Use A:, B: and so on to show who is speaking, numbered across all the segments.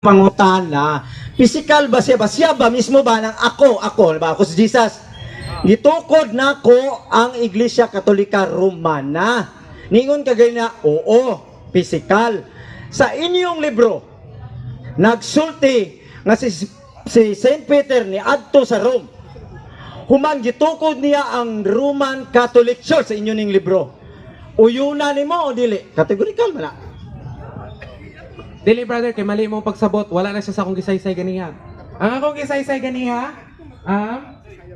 A: pangutana. Physical ba siya? Siya ba mismo ba ng ako ba? Ako si Jesus. Gitukod na ko ang Iglesia Katolika Romana. Ningon ka ganyan na, oo, physical. Sa inyong libro, nagsulti nga si Saint Peter ni adto sa Rome. Human gitukod niya ang Roman Catholic Church sa inyong libro. Uyuna nimo o dili? Categorical man na.
B: Dili brother, kay mali mong pagsabot, wala na siya sa akong gisaysay ganiha. Ang akong gisaysay ganiha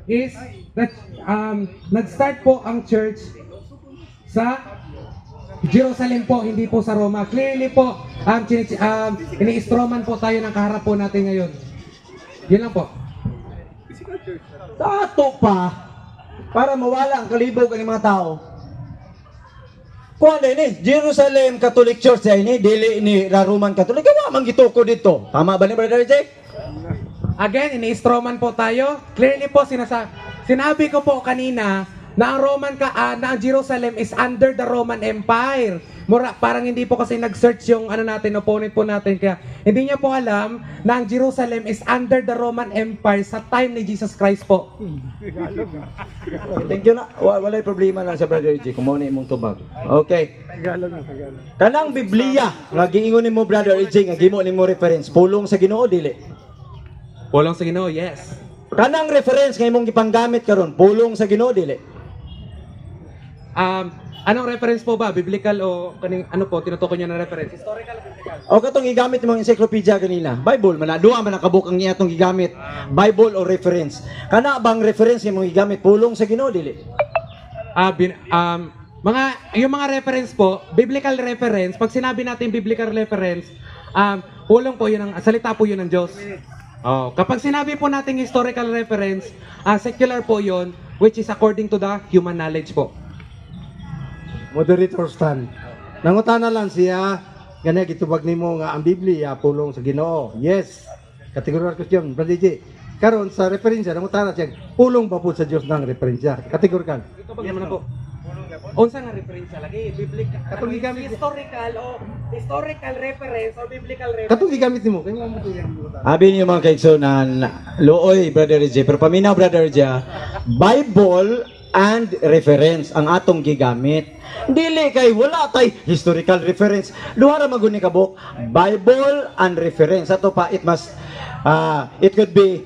B: is that nag-start po ang church sa Jerusalem po, hindi po sa Roma. Clearly po, ini-istroman po tayo ng kaharap po natin ngayon. Yun lang po.
A: Tato pa para mawala ang kalibog ng mga tao. Kuha na ini, Jerusalem Catholic Church ini, dili ni Roman Catholic. Kawa man gituko dito. Tama ba ni Brother Jake?
B: Again, ini-istroman po tayo. Clearly po, sinabi ko po kanina na ang Jerusalem is under the Roman Empire. Parang hindi po kasi nag-search yung opponent po natin. Kaya hindi niya po alam na ang Jerusalem is under the Roman Empire sa time ni Jesus Christ po.
A: Thank you na. Walay problema lang sa Brother Jake. Kumuha imong tubag. Okay. Kanang Biblia, nga giingon nimo Brother Jake, nga gimo nimo reference, pulong sa Ginoo dili?
B: Pulong sa Ginoo, yes.
A: Kanang reference nga imong gipanggamit karon, pulong sa Ginoo dili?
B: Anong reference po ba? Biblical o tinutukoy niya na reference? Historical o biblical?
A: O katong gigamit imong encyclopedia kanina, Bible man na, duha man nakabukang niya atong gigamit, Bible o reference. Kana bang reference imong gigamit, pulong sa Ginoo dili?
B: Yung mga reference po, biblical reference, pag sinabi natin biblical reference, pulong po yun, salita po yun ng Diyos. Kapag sinabi po natin historical reference, secular po yun, which is according to the human knowledge po.
C: Moderator Stan. Nangutana lang siya, ganyan gitubag nimo nga ang Biblia pulong sa Ginoo. Yes. Categorical question, Brother J. Karon sa referensya, nangutana siya, pulong ba po sa Dios ng referensya? Categorical.
B: Ito ba naman na po? Unsa nga referensya lagi? Biblical,
C: Katong gigamit
B: historical reference o biblical reference?
C: katong gigamit nimo, kay mo to yan.
A: Abi niyo mga kaigsunan, looy Brother J, pero paminaw Brother J, Bible and reference ang atong gigamit. Dili kay wala tay historical reference. Duha ra maguni kabuk, Bible and reference. Ato pa it must it could be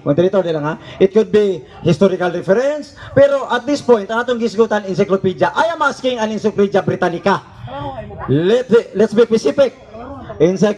A: moderator lang ha. It could be historical reference, pero at this point ang atong gisgutan encyclopedia. I am asking an Encyclopedia Britannica. Let's be specific. Encyclopedia